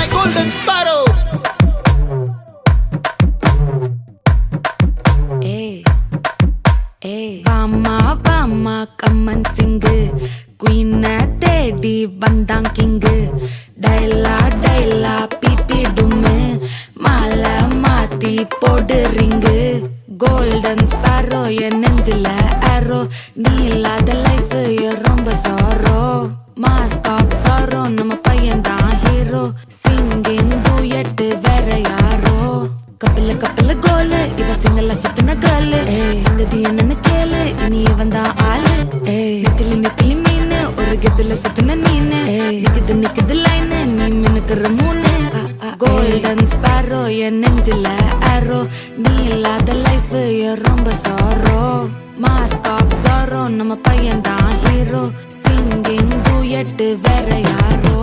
Golden Sparrow. வாமா வாமா கம்மன் சிங்கு குயின தேடி வந்தான் கிங்கு டைலா டைலா பிபி டும்மு மாலை மாத்தி போடு ரிங்கு கோல்டன் ஸ்பாரோ என் நெஞ்சில ஆரோ நீ இல்லாத லைஃப் ரொம்ப சாரோ மாஸ்க் ஆஃப் சாரோ நம்ம பையன் தான் ஹீரோ சிங்கிங் டூயட் வேற யாரோ கப்பல கப்பல கோலு இவ சிங்கல்ல சுத்தின கேளு சங்கதி என்னன்னு கேளு இனி இவன் தான் ஆளு நெத்திலி நெத்திலி மீனு ஒரு கெத்துல சுத்தின நீனு நிக்குது நிக்குது லைனு நீ மினுக்குற மூணு கோல்டன் ஸ்பாரோ என் நெஞ்சில ஆரோ நீ இல்லாத லைஃப் ரொம்ப சாரோ மாஸ்க் ஆஃப் சாரோ நம்ம பையன் தான் ஹீரோ சிங்கிங் டூயட் வேற யாரோ